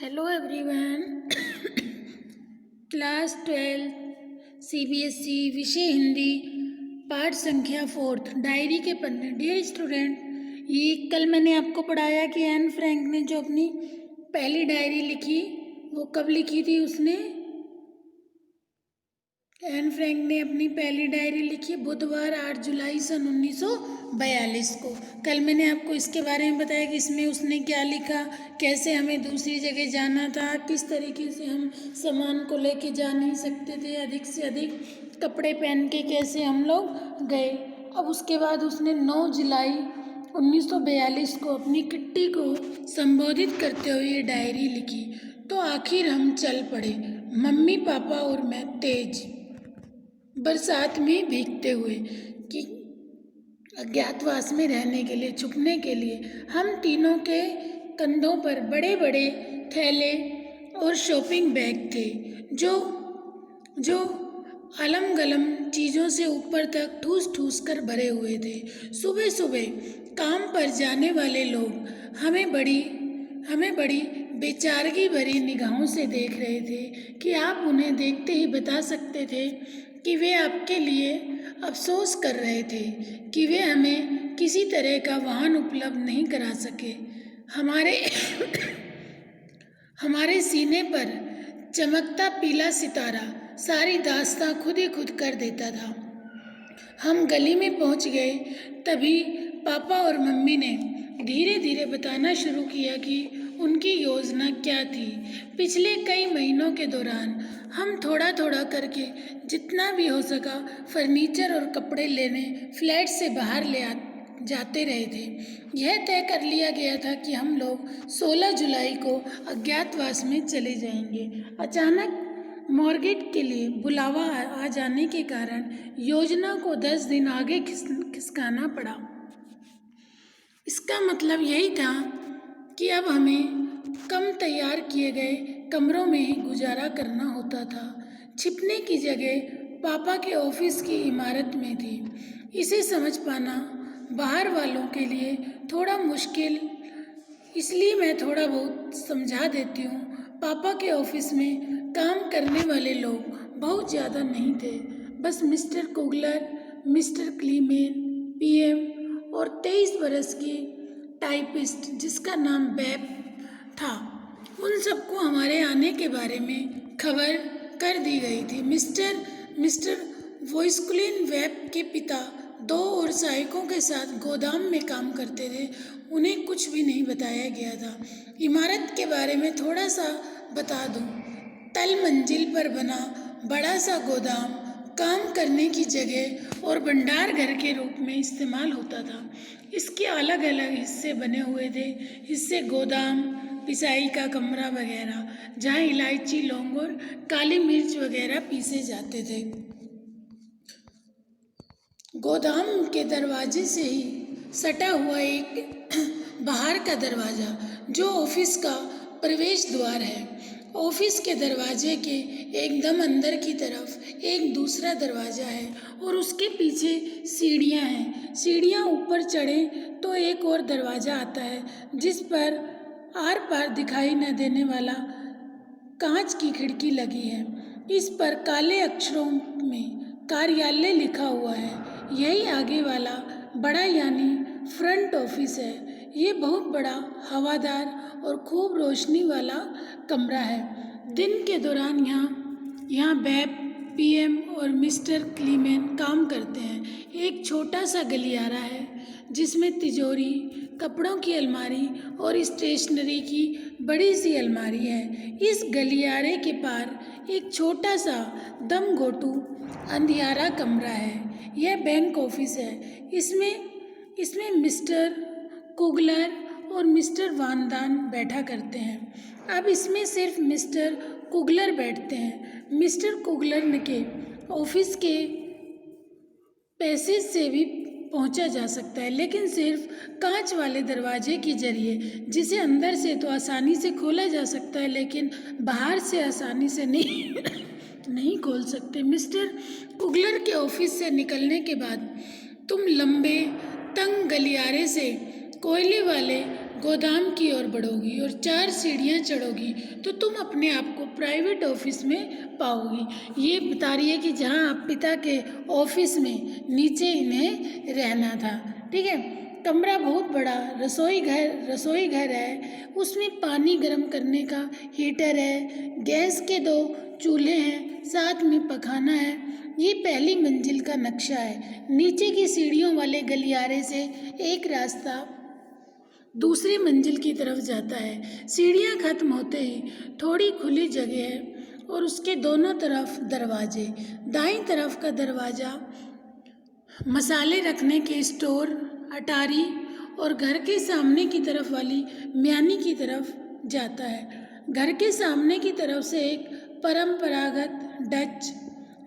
Hello everyone. Class 12 CBSE विषय हिंदी पाठ संख्या 4 डायरी के पन्ने। डियर स्टूडेंट, ये कल मैंने आपको पढ़ाया कि एन फ्रैंक ने जो अपनी पहली डायरी लिखी वो कब लिखी थी। एन फ्रैंक ने अपनी पहली डायरी लिखी बुधवार 8 जुलाई सन 1942 को। कल मैंने आपको इसके बारे में बताया कि इसमें उसने क्या लिखा, कैसे हमें दूसरी जगह जाना था, किस तरीके से हम सामान को लेके जा नहीं सकते थे, अधिक से अधिक कपड़े पहन के कैसे हम लोग गए। अब उसके बाद उसने 9 जुलाई 1942 को अपनी किट्टी को संबोधित करते हुए ये डायरी लिखी। तो आखिर हम चल पड़े, मम्मी पापा और मैं, तेज बरसात में भीगते हुए कि अज्ञातवास में रहने के लिए, छुपने के लिए। हम तीनों के कंधों पर बड़े बड़े थैले और शॉपिंग बैग थे जो अलम गलम चीज़ों से ऊपर तक ठूस ठूस कर भरे हुए थे। सुबह सुबह काम पर जाने वाले लोग हमें बड़ी बेचारगी भरी निगाहों से देख रहे थे कि आप उन्हें देखते ही बता सकते थे कि वे आपके लिए अफसोस कर रहे थे कि वे हमें किसी तरह का वाहन उपलब्ध नहीं करा सके। हमारे सीने पर चमकता पीला सितारा सारी दास्तां खुद ही खुद कर देता था। हम गली में पहुंच गए, तभी पापा और मम्मी ने धीरे धीरे बताना शुरू किया कि उनकी योजना क्या थी। पिछले कई महीनों के दौरान हम थोड़ा थोड़ा करके जितना भी हो सका फर्नीचर और कपड़े लेने फ्लैट से बाहर जाते रहे थे। यह तय कर लिया गया था कि हम लोग 16 जुलाई को अज्ञातवास में चले जाएंगे। अचानक मॉर्गेट के लिए बुलावा आ जाने के कारण योजना को 10 दिन आगे खिसकाना पड़ा। इसका मतलब यही था कि अब हमें कम तैयार किए गए कमरों में ही गुजारा करना होता था। छिपने की जगह पापा के ऑफिस की इमारत में थी। इसे समझ पाना बाहर वालों के लिए थोड़ा मुश्किल, इसलिए मैं थोड़ा बहुत समझा देती हूँ। पापा के ऑफिस में काम करने वाले लोग बहुत ज़्यादा नहीं थे, बस मिस्टर कुगलर, मिस्टर क्लीमेन, PM और 23 बरस की टाइपिस्ट जिसका नाम बेब था। उन सबको हमारे आने के बारे में खबर कर दी गई थी। मिस्टर वोइस्कुलिन वेब के पिता 2 और सहायकों के साथ गोदाम में काम करते थे। उन्हें कुछ भी नहीं बताया गया था। इमारत के बारे में थोड़ा सा बता दूं, तल मंजिल पर बना बड़ा सा गोदाम काम करने की जगह और भंडार घर के रूप में इस्तेमाल होता था। इसके अलग अलग हिस्से बने हुए थे। हिस्से गोदाम, पिसाई का कमरा वगैरह, जहाँ इलायची, लौंग और काली मिर्च वगैरह पीसे जाते थे। गोदाम के दरवाजे से ही सटा हुआ एक बाहर का दरवाज़ा जो ऑफिस का प्रवेश द्वार है। ऑफिस के दरवाजे के एकदम अंदर की तरफ एक दूसरा दरवाज़ा है और उसके पीछे सीढ़ियाँ हैं। सीढ़ियाँ ऊपर चढ़ें तो एक और दरवाज़ा आता है जिस पर आर पार दिखाई न देने वाला कांच की खिड़की लगी है। इस पर काले अक्षरों में कार्यालय लिखा हुआ है। यही आगे वाला बड़ा यानी फ्रंट ऑफिस है। ये बहुत बड़ा, हवादार और खूब रोशनी वाला कमरा है। दिन के दौरान यहाँ बेब, PM और मिस्टर क्लीमेन काम करते हैं। एक छोटा सा गलियारा है जिसमें तिजोरी, कपड़ों की अलमारी और स्टेशनरी की बड़ी सी अलमारी है। इस गलियारे के पार एक छोटा सा दम घोटू अंधियारा कमरा है। यह बैंक ऑफिस है। इसमें मिस्टर कुगलर और मिस्टर वानदान बैठा करते हैं। अब इसमें सिर्फ मिस्टर कुगलर बैठते हैं। मिस्टर कुगलर के ऑफिस के पैसेज से भी पहुंचा जा सकता है, लेकिन सिर्फ कांच वाले दरवाजे के जरिए, जिसे अंदर से तो आसानी से खोला जा सकता है लेकिन बाहर से आसानी से नहीं खोल सकते। मिस्टर कुगलर के ऑफिस से निकलने के बाद तुम लंबे तंग गलियारे से कोयले वाले गोदाम की ओर बढ़ोगी और 4 सीढ़ियाँ चढ़ोगी तो तुम अपने आप को प्राइवेट ऑफिस में पाओगी। ये बता रही है कि जहाँ आप पिता के ऑफिस में नीचे इन्हें रहना था। ठीक है। कमरा बहुत बड़ा रसोई घर है। उसमें पानी गर्म करने का हीटर है, गैस के 2 चूल्हे हैं, साथ में पखाना है। ये पहली मंजिल का नक्शा है। नीचे की सीढ़ियों वाले गलियारे से एक रास्ता दूसरी मंजिल की तरफ जाता है। सीढ़ियाँ खत्म होते ही थोड़ी खुली जगह है और उसके दोनों तरफ दरवाजे। दाईं तरफ का दरवाज़ा मसाले रखने के स्टोर, अटारी और घर के सामने की तरफ वाली म्यानी की तरफ जाता है। घर के सामने की तरफ से एक परंपरागत डच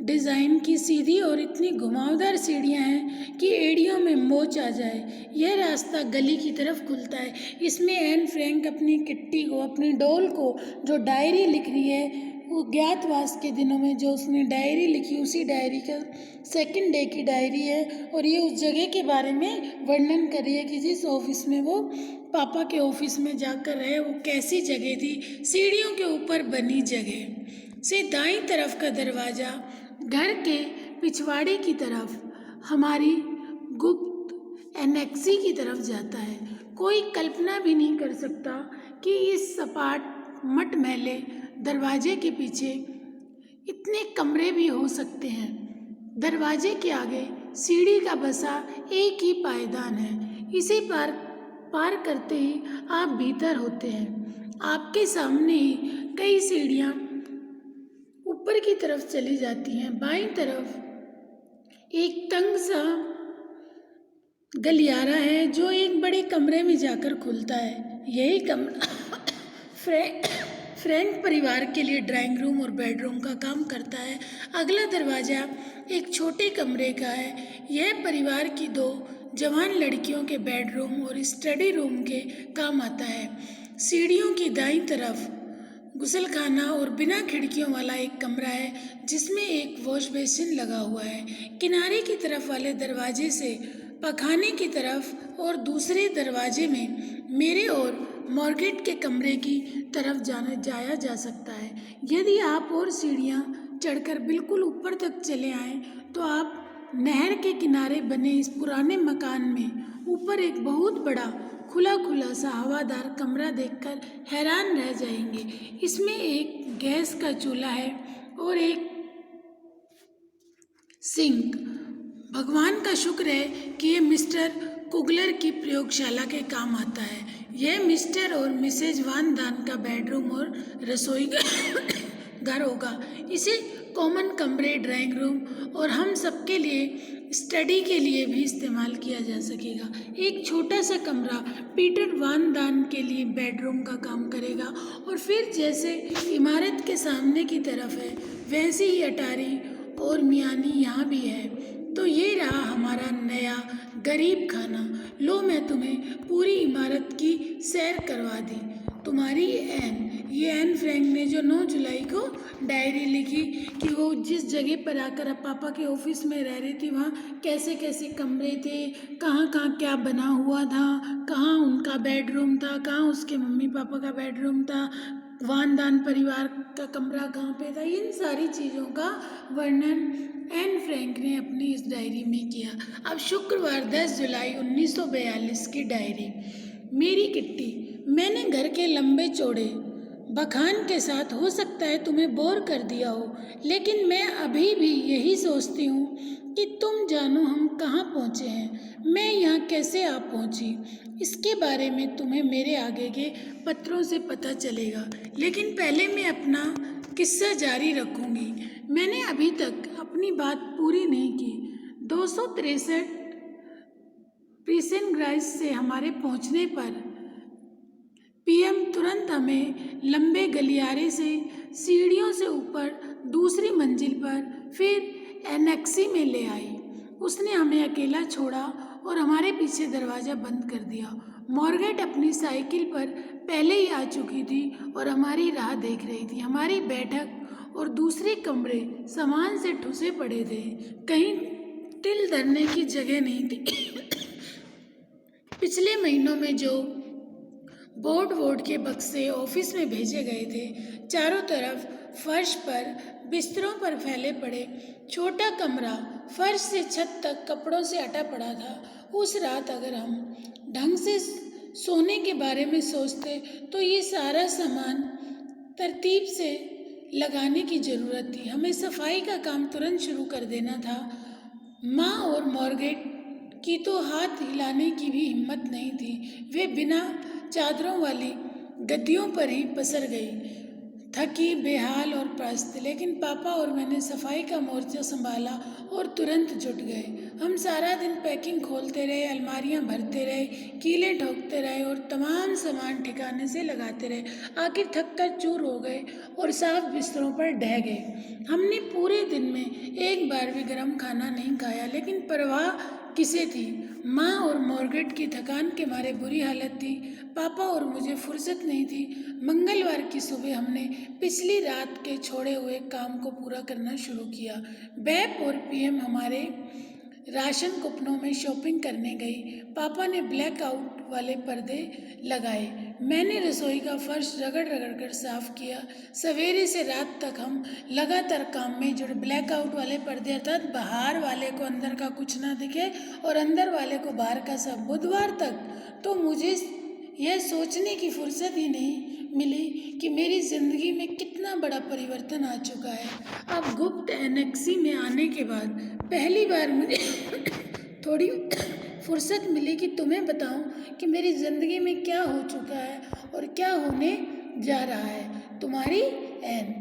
डिज़ाइन की सीधी और इतनी घुमावदार सीढ़ियाँ हैं कि एड़ियों में मोच आ जाए। यह रास्ता गली की तरफ खुलता है। इसमें एन फ्रैंक अपनी किट्टी को, अपनी डॉल को जो डायरी लिख रही है, वो ज्ञातवास के दिनों में जो उसने डायरी लिखी, उसी डायरी का 2nd डे की डायरी है। और ये उस जगह के बारे में वर्णन कर रही है कि जिस ऑफिस में वो पापा के ऑफिस में जाकर रहे, वो कैसी जगह थी। सीढ़ियों के ऊपर बनी जगह से दाईं तरफ का दरवाज़ा घर के पिछवाड़े की तरफ हमारी गुप्त एनेक्सी की तरफ जाता है। कोई कल्पना भी नहीं कर सकता कि इस सपाट मटमैले दरवाजे के पीछे इतने कमरे भी हो सकते हैं। दरवाजे के आगे सीढ़ी का बसा एक ही पायदान है। इसे पार करते ही आप भीतर होते हैं। आपके सामने ही कई सीढ़ियाँ ऊपर की तरफ चली जाती हैं। बाईं तरफ एक तंग सा गलियारा है जो एक बड़े कमरे में जाकर खुलता है। यही कमरा फ्रैंक परिवार के लिए ड्राइंग रूम और बेडरूम का काम करता है। अगला दरवाज़ा एक छोटे कमरे का है। यह परिवार की 2 जवान लड़कियों के बेडरूम और स्टडी रूम के काम आता है। सीढ़ियों की दाईं तरफ गुसलखाना और बिना खिड़कियों वाला एक कमरा है जिसमें एक वॉश बेसिन लगा हुआ है। किनारे की तरफ वाले दरवाजे से पखाने की तरफ और दूसरे दरवाजे में मेरे और मॉर्गेट के कमरे की तरफ जाया जा सकता है। यदि आप और सीढ़ियाँ चढ़कर बिल्कुल ऊपर तक चले आएँ तो आप नहर के किनारे बने इस पुराने मकान में ऊपर एक बहुत बड़ा खुला सा हवादार कमरा देखकर हैरान रह जाएंगे। इसमें एक गैस का चूल्हा है और एक सिंक। भगवान का शुक्र है कि ये मिस्टर कुगलर की प्रयोगशाला के काम आता है। यह मिस्टर और मिसेज वान दान का बेडरूम और रसोई घर होगा। इसे कॉमन कमरे, ड्राइंग रूम और हम सबके लिए स्टडी के लिए भी इस्तेमाल किया जा सकेगा। एक छोटा सा कमरा पीटर वान दान के लिए बेडरूम का काम करेगा और फिर जैसे इमारत के सामने की तरफ है वैसे ही अटारी और मियानी यहाँ भी है। तो ये रहा हमारा नया गरीब खाना। लो, मैं तुम्हें पूरी इमारत की सैर करवा दी। तुम्हारी एन। ये एन फ्रैंक ने जो 9 जुलाई को डायरी लिखी कि वो जिस जगह पर आकर अब पापा के ऑफिस में रह रही थी वहाँ कैसे कैसे कमरे थे, कहाँ कहाँ क्या बना हुआ था, कहाँ उनका बेडरूम था, कहाँ उसके मम्मी पापा का बेडरूम था, वान दान परिवार का कमरा कहाँ पे था। इन सारी चीज़ों का वर्णन एन फ्रैंक ने अपनी इस डायरी में किया। अब शुक्रवार 10 जुलाई 1942 की डायरी। मेरी किट्टी, मैंने घर के लंबे चौड़े बखान के साथ हो सकता है तुम्हें बोर कर दिया हो, लेकिन मैं अभी भी यही सोचती हूँ कि तुम जानो हम कहाँ पहुँचे हैं, मैं यहाँ कैसे आ पहुँची। इसके बारे में तुम्हें मेरे आगे के पत्रों से पता चलेगा, लेकिन पहले मैं अपना किस्सा जारी रखूँगी। मैंने अभी तक अपनी बात पूरी नहीं की। 263 प्रीसेन ग्राइस से हमारे पहुँचने पर पीएम तुरंत हमें लंबे गलियारे से सीढ़ियों से ऊपर दूसरी मंजिल पर फिर एनेक्सी में ले आई। उसने हमें अकेला छोड़ा और हमारे पीछे दरवाज़ा बंद कर दिया। मॉर्गेट अपनी साइकिल पर पहले ही आ चुकी थी और हमारी राह देख रही थी। हमारी बैठक और दूसरे कमरे सामान से ठुसे पड़े थे, कहीं तिल धरने की जगह नहीं थी। पिछले महीनों में जो बोर्ड के बक्से ऑफिस में भेजे गए थे। चारों तरफ फर्श पर बिस्तरों पर फैले पड़े छोटा कमरा फर्श से छत तक कपड़ों से अटा पड़ा था। उस रात अगर हम ढंग से सोने के बारे में सोचते तो ये सारा सामान तरतीब से लगाने की ज़रूरत थी। हमें सफाई का काम तुरंत शुरू कर देना था। माँ और मॉर्गेट की तो हाथ हिलाने की भी हिम्मत नहीं थी। वे बिना चादरों वाली गद्दियों पर ही पसर गई, थकी, बेहाल और पस्त। लेकिन पापा और मैंने सफाई का मोर्चा संभाला और तुरंत जुट गए। हम सारा दिन पैकिंग खोलते रहे, अलमारियां भरते रहे, कीलें ठोकते रहे और तमाम सामान ठिकाने से लगाते रहे। आखिर थक कर चूर हो गए और साफ बिस्तरों पर ढह गए। हमने पूरे दिन में एक बार भी गर्म खाना नहीं खाया, लेकिन परवाह किसे थी। माँ और मॉर्गेट की थकान के मारे बुरी हालत थी। पापा और मुझे फुर्सत नहीं थी। मंगलवार की सुबह हमने पिछली रात के छोड़े हुए काम को पूरा करना शुरू किया। बैप और पीएम हमारे राशन कुपनों में शॉपिंग करने गई। पापा ने ब्लैक आउट वाले पर्दे लगाए। मैंने रसोई का फर्श रगड़ रगड़ कर साफ किया। सवेरे से रात तक हम लगातार काम में जुड़े। ब्लैक आउट वाले पर्दे अर्थात बाहर वाले को अंदर का कुछ ना दिखे और अंदर वाले को बाहर का सब। बुधवार तक तो मुझे यह सोचने की फुर्सत ही नहीं मिली कि मेरी ज़िंदगी में कितना बड़ा परिवर्तन आ चुका है। अब गुप्त एनेक्सी में आने के बाद पहली बार मुझे थोड़ी फुर्सत मिली कि तुम्हें बताऊं कि मेरी ज़िंदगी में क्या हो चुका है और क्या होने जा रहा है। तुम्हारी एन।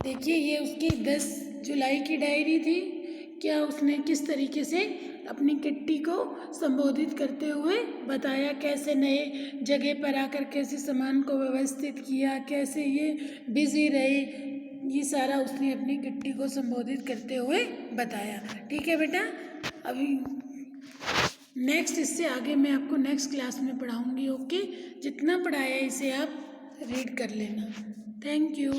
देखिए, ये उसकी 10 जुलाई की डायरी थी। क्या उसने किस तरीके से अपनी किट्टी को संबोधित करते हुए बताया, कैसे नए जगह पर आकर कैसे सामान को व्यवस्थित किया, कैसे ये बिजी रहे, ये सारा उसने अपनी किट्टी को संबोधित करते हुए बताया। ठीक है बेटा, अभी नेक्स्ट इससे आगे मैं आपको नेक्स्ट क्लास में पढ़ाऊँगी। ओके, जितना पढ़ाया इसे आप रीड कर लेना। Thank you.